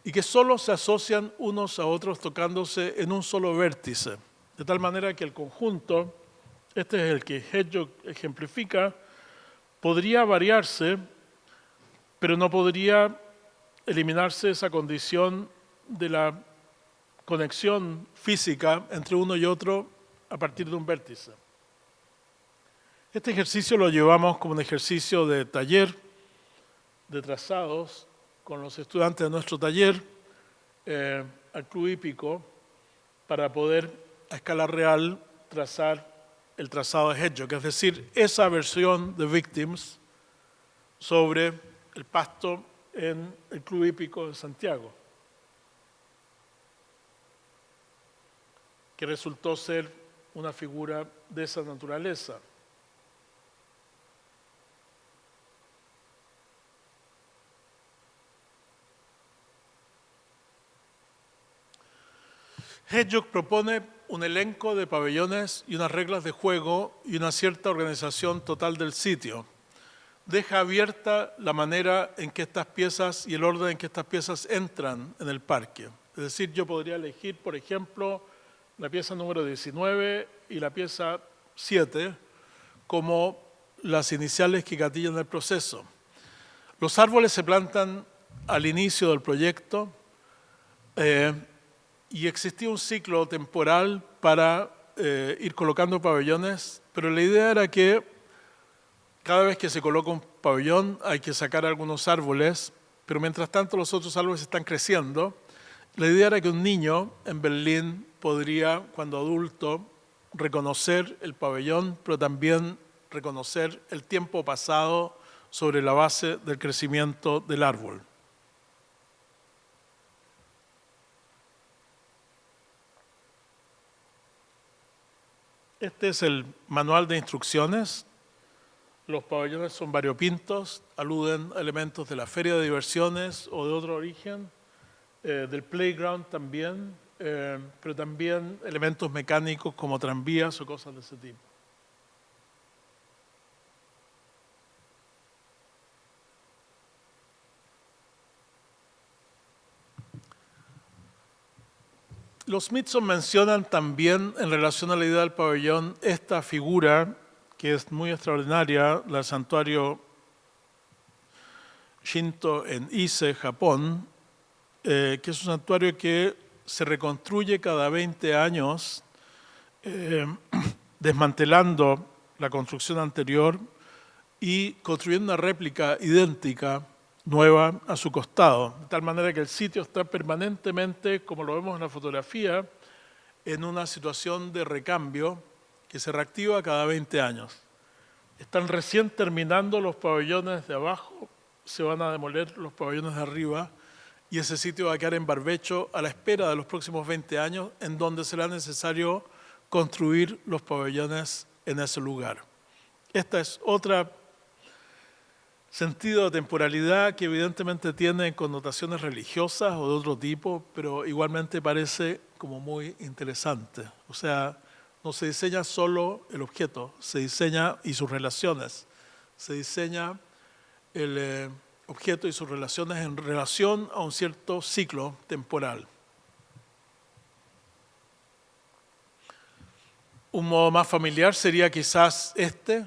y que solo se asocian unos a otros tocándose en un solo vértice. De tal manera que el conjunto, este es el que Hedgehog ejemplifica, podría variarse, pero no podría eliminarse esa condición de la conexión física entre uno y otro a partir de un vértice. Este ejercicio lo llevamos como un ejercicio de taller, de trazados, con los estudiantes de nuestro taller al Club Hípico, para poder a escala real trazar el trazado de Hedgehog, es decir, esa versión de Victims sobre el pasto en el Club Hípico de Santiago, que resultó ser una figura de esa naturaleza. Hedgehog propone un elenco de pabellones y unas reglas de juego y una cierta organización total del sitio. Deja abierta la manera en que estas piezas y el orden en que estas piezas entran en el parque. Es decir, yo podría elegir, por ejemplo, la pieza número 19 y la pieza 7 como las iniciales que gatillan el proceso. Los árboles se plantan al inicio del proyecto y existía un ciclo temporal para ir colocando pabellones, pero la idea era que cada vez que se coloca un pabellón hay que sacar algunos árboles, pero mientras tanto los otros árboles están creciendo. La idea era que un niño en Berlín podría, cuando adulto, reconocer el pabellón, pero también reconocer el tiempo pasado sobre la base del crecimiento del árbol. Este es el manual de instrucciones. Los pabellones son variopintos, aluden a elementos de la feria de diversiones o de otro origen, del playground también, pero también elementos mecánicos como tranvías o cosas de ese tipo. Los Smithson mencionan también, en relación a la idea del pabellón, esta figura que es muy extraordinaria, la del santuario Shinto en Ise, Japón, que es un santuario que se reconstruye cada 20 años, desmantelando la construcción anterior y construyendo una réplica idéntica, nueva, a su costado, de tal manera que el sitio está permanentemente, como lo vemos en la fotografía, en una situación de recambio que se reactiva cada 20 años. Están recién terminando los pabellones de abajo, se van a demoler los pabellones de arriba y ese sitio va a quedar en barbecho a la espera de los próximos 20 años, en donde será necesario construir los pabellones en ese lugar. Esta es otra sentido de temporalidad que evidentemente tiene connotaciones religiosas o de otro tipo, pero igualmente parece como muy interesante. O sea, no se diseña solo el objeto, se diseña y sus relaciones. Se diseña el objeto y sus relaciones en relación a un cierto ciclo temporal. Un modo más familiar sería quizás este,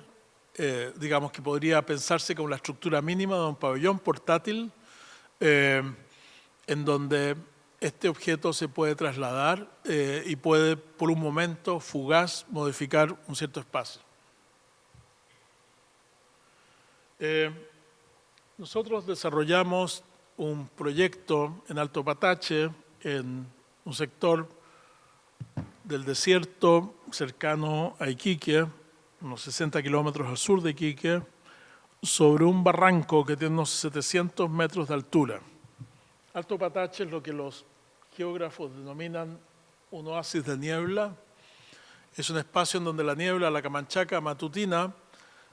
digamos que podría pensarse como la estructura mínima de un pabellón portátil, en donde este objeto se puede trasladar y puede por un momento fugaz modificar un cierto espacio. Nosotros desarrollamos un proyecto en Alto Patache, en un sector del desierto cercano a Iquique, unos 60 kilómetros al sur de Iquique, sobre un barranco que tiene unos 700 metros de altura. Alto Patache es lo que los geógrafos denominan un oasis de niebla. Es un espacio en donde la niebla, la camanchaca matutina,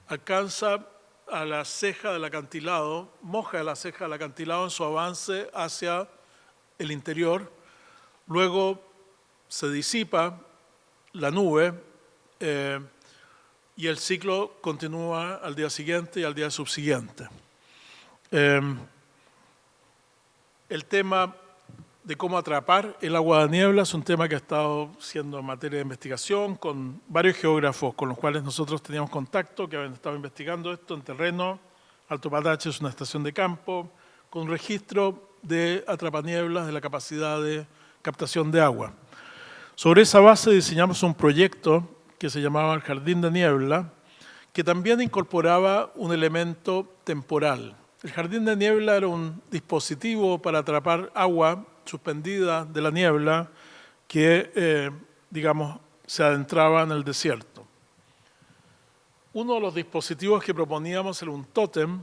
alcanza a la ceja del acantilado, moja la ceja del acantilado en su avance hacia el interior. Luego se disipa la nube y el ciclo continúa al día siguiente y al día subsiguiente. El tema de cómo atrapar el agua de niebla es un tema que ha estado siendo materia de investigación con varios geógrafos con los cuales nosotros teníamos contacto, que habían estado investigando esto en terreno. Alto Patache es una estación de campo con registro de atrapanieblas, de la capacidad de captación de agua. Sobre esa base diseñamos un proyecto que se llamaba el Jardín de Niebla, que también incorporaba un elemento temporal. El Jardín de Niebla era un dispositivo para atrapar agua suspendida de la niebla que, digamos, se adentraba en el desierto. Uno de los dispositivos que proponíamos era un tótem,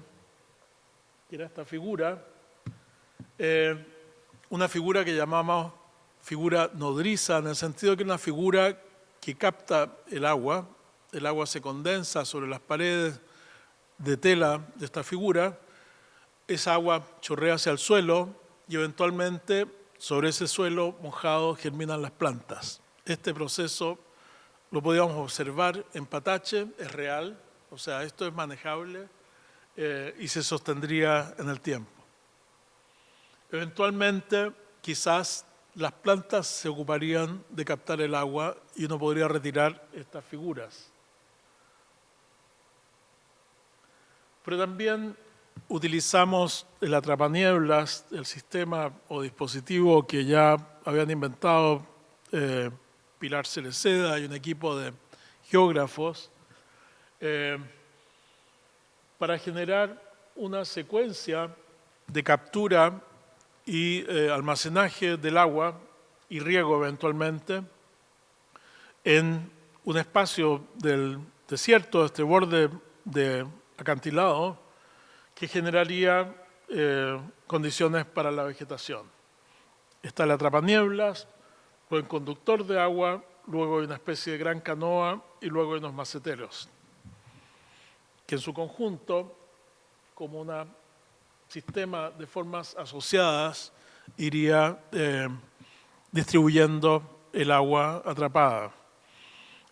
que era esta figura, una figura que llamamos figura nodriza, en el sentido que es una figura que capta el agua se condensa sobre las paredes de tela de esta figura, esa agua chorrea hacia el suelo y eventualmente sobre ese suelo mojado germinan las plantas. Este proceso lo podíamos observar en Patache, es real, o sea, esto es manejable y se sostendría en el tiempo. Eventualmente, quizás las plantas se ocuparían de captar el agua y uno podría retirar estas figuras. Pero también utilizamos el atrapanieblas, el sistema o dispositivo que ya habían inventado Pilar Cereceda y un equipo de geógrafos para generar una secuencia de captura y almacenaje del agua y riego eventualmente en un espacio del desierto, este borde de acantilado, que generaría condiciones para la vegetación. Está el atrapanieblas, luego el conductor de agua, luego hay una especie de gran canoa y luego hay unos maceteros. que en su conjunto, como un sistema de formas asociadas, iría distribuyendo el agua atrapada.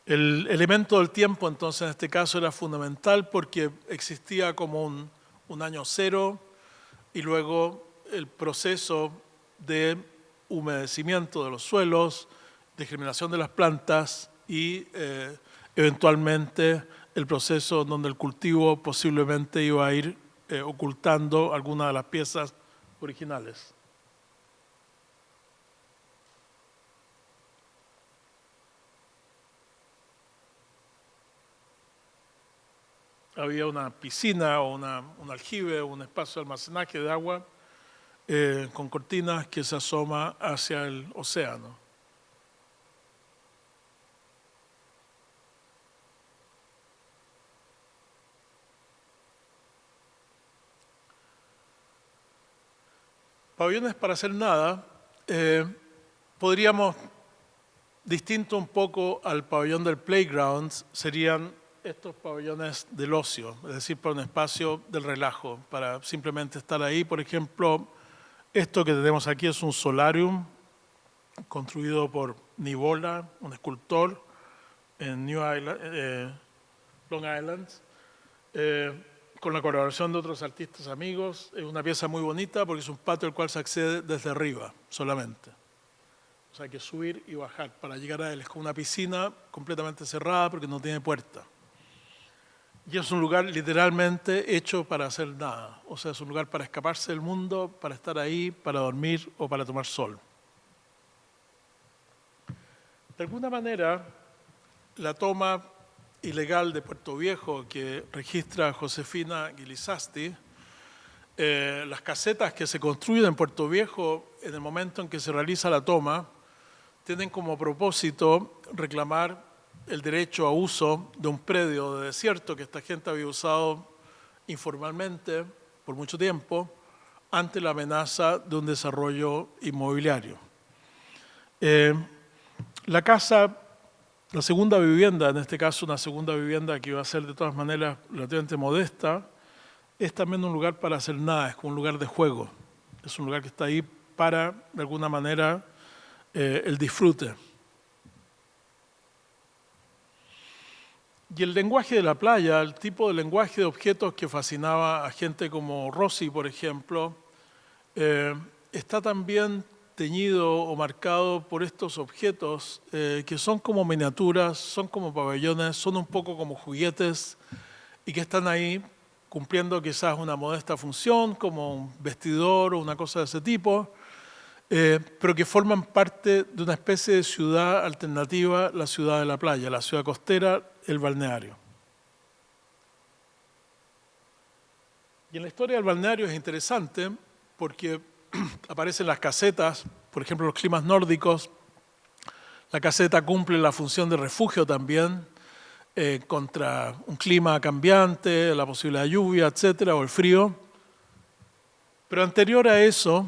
El elemento del tiempo, entonces, en este caso era fundamental porque existía como un año cero y luego el proceso de humedecimiento de los suelos, de germinación de las plantas y eventualmente el proceso donde el cultivo posiblemente iba a ir ocultando algunas de las piezas originales. Había una piscina o un aljibe o un espacio de almacenaje de agua con cortinas que se asoma hacia el océano. Pabellones para hacer nada, podríamos, distinto un poco al pabellón del playground, serían estos pabellones del ocio, es decir, para un espacio del relajo, para simplemente estar ahí. Por ejemplo, esto que tenemos aquí es un solarium construido por Nivola, un escultor en Long Island, con la colaboración de otros artistas amigos. Es una pieza muy bonita porque es un patio al cual se accede desde arriba solamente. O sea, hay que subir y bajar para llegar a él. Es como una piscina completamente cerrada porque no tiene puerta. Y es un lugar literalmente hecho para hacer nada. O sea, es un lugar para escaparse del mundo, para estar ahí, para dormir o para tomar sol. De alguna manera, la toma ilegal de Puerto Viejo que registra Josefina Guilizasti, las casetas que se construyen en Puerto Viejo en el momento en que se realiza la toma, tienen como propósito reclamar el derecho a uso de un predio de desierto que esta gente había usado informalmente por mucho tiempo ante la amenaza de un desarrollo inmobiliario. La casa, la segunda vivienda, en este caso una segunda vivienda que iba a ser de todas maneras relativamente modesta, es también un lugar para hacer nada, es como un lugar de juego. Es un lugar que está ahí para, de alguna manera, el disfrute. Y el lenguaje de la playa, el tipo de lenguaje de objetos que fascinaba a gente como Rossi, por ejemplo, está también teñido o marcado por estos objetos que son como miniaturas, son como pabellones, son un poco como juguetes y que están ahí cumpliendo quizás una modesta función como un vestidor o una cosa de ese tipo, pero que forman parte de una especie de ciudad alternativa, la ciudad de la playa, la ciudad costera, el balneario. Y en la historia del balneario es interesante porque aparecen las casetas, por ejemplo, los climas nórdicos. La caseta cumple la función de refugio también contra un clima cambiante, la posibilidad de lluvia, etcétera, o el frío. Pero anterior a eso,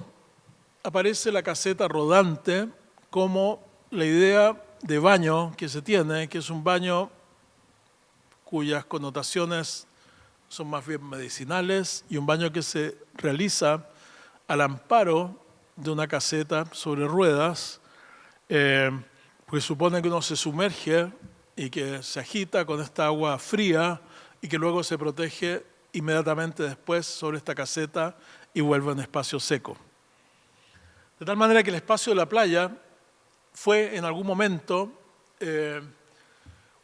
aparece la caseta rodante como la idea de baño que se tiene, que es un baño cuyas connotaciones son más bien medicinales y un baño que se realiza al amparo de una caseta sobre ruedas, porque supone que uno se sumerge y que se agita con esta agua fría y que luego se protege inmediatamente después sobre esta caseta y vuelve a un espacio seco. De tal manera que el espacio de la playa fue en algún momento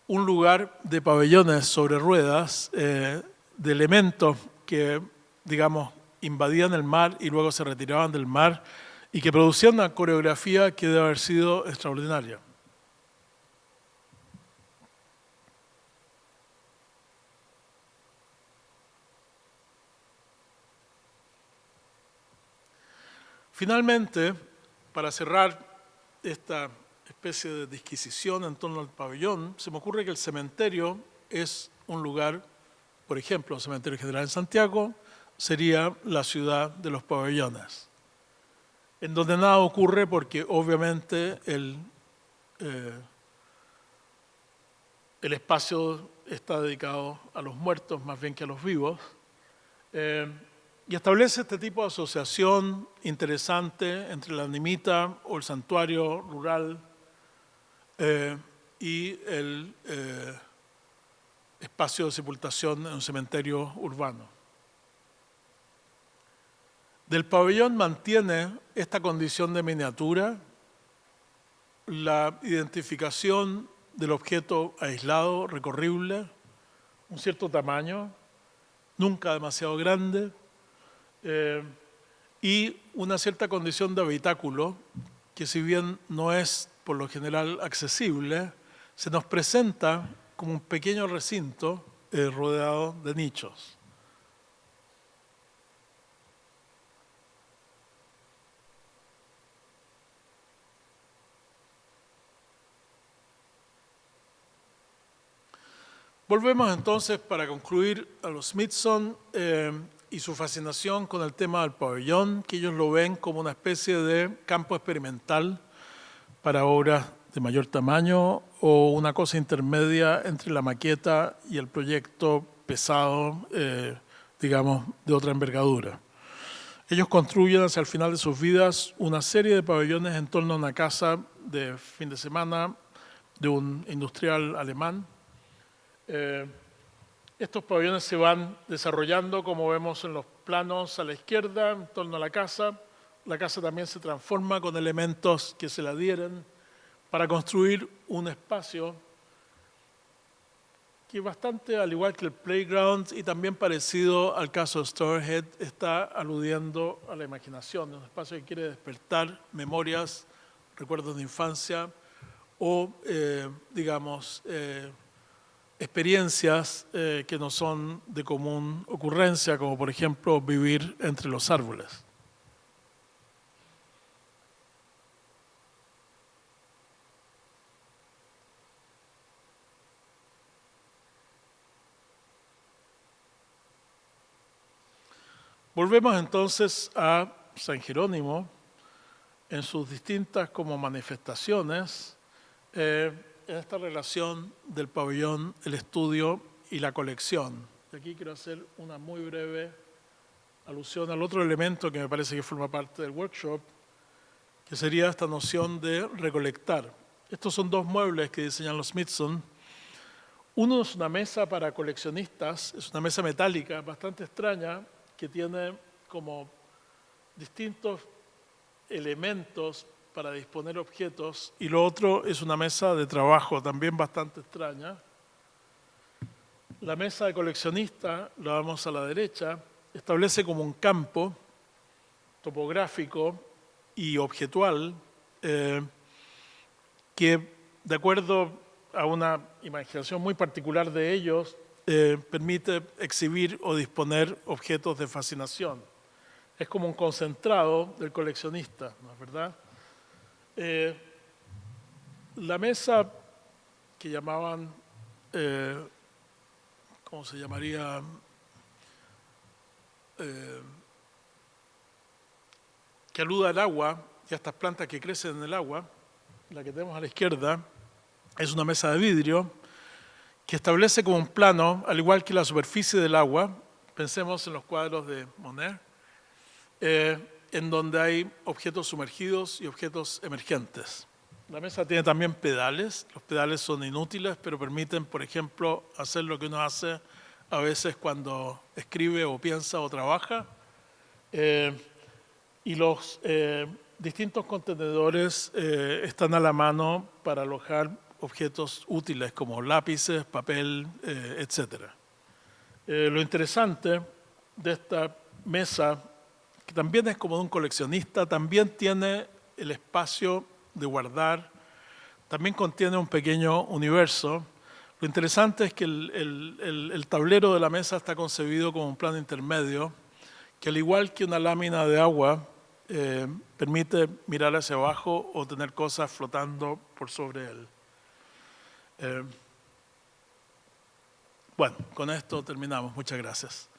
un lugar de pabellones sobre ruedas, de elementos que, digamos, invadían el mar y luego se retiraban del mar y que producían una coreografía que debe haber sido extraordinaria. Finalmente, para cerrar esta especie de disquisición en torno al pabellón, se me ocurre que el cementerio es un lugar, por ejemplo, el Cementerio General en Santiago sería la ciudad de los pabellones, en donde nada ocurre porque obviamente el el espacio está dedicado a los muertos más bien que a los vivos. Y establece este tipo de asociación interesante entre la nimita o el santuario rural y el espacio de sepultación en un cementerio urbano. Del pabellón mantiene esta condición de miniatura, la identificación del objeto aislado, recorrible, un cierto tamaño, nunca demasiado grande, y una cierta condición de habitáculo que, si bien no es por lo general accesible, se nos presenta como un pequeño recinto rodeado de nichos. Volvemos entonces, para concluir, a los Smithson y su fascinación con el tema del pabellón, que ellos lo ven como una especie de campo experimental para obras de mayor tamaño o una cosa intermedia entre la maqueta y el proyecto pesado, digamos, de otra envergadura. Ellos construyen hacia el final de sus vidas una serie de pabellones en torno a una casa de fin de semana de un industrial alemán. Estos pabellones se van desarrollando, como vemos en los planos a la izquierda, en torno a la casa. La casa también se transforma con elementos que se le adhieren para construir un espacio que, bastante al igual que el playground y también parecido al caso de Storehead, está aludiendo a la imaginación, un espacio que quiere despertar memorias, recuerdos de infancia o, digamos, experiencias que no son de común ocurrencia, como por ejemplo vivir entre los árboles. Volvemos entonces a San Jerónimo en sus distintas como manifestaciones, en esta relación del pabellón, el estudio y la colección. Y aquí quiero hacer una muy breve alusión al otro elemento que me parece que forma parte del workshop, que sería esta noción de recolectar. Estos son dos muebles que diseñan los Smithson. Uno es una mesa para coleccionistas, es una mesa metálica bastante extraña que tiene como distintos elementos para disponer objetos, y lo otro es una mesa de trabajo también bastante extraña. La mesa de coleccionista, la vemos a la derecha, establece como un campo topográfico y objetual que, de acuerdo a una imaginación muy particular de ellos, permite exhibir o disponer objetos de fascinación. Es como un concentrado del coleccionista, ¿no es verdad? La mesa que llamaban, ¿cómo se llamaría? Que aluda al agua y a estas plantas que crecen en el agua, la que tenemos a la izquierda, es una mesa de vidrio que establece como un plano, al igual que la superficie del agua, pensemos en los cuadros de Monet, en donde hay objetos sumergidos y objetos emergentes. La mesa tiene también pedales. Los pedales son inútiles, pero permiten, por ejemplo, hacer lo que uno hace a veces cuando escribe o piensa o trabaja. Y los distintos contenedores están a la mano para alojar objetos útiles como lápices, papel, etc. Lo interesante de esta mesa, que también es como de un coleccionista, también tiene el espacio de guardar, también contiene un pequeño universo. Lo interesante es que el tablero de la mesa está concebido como un plano intermedio, que al igual que una lámina de agua, permite mirar hacia abajo o tener cosas flotando por sobre él. Bueno, con esto terminamos. Muchas gracias.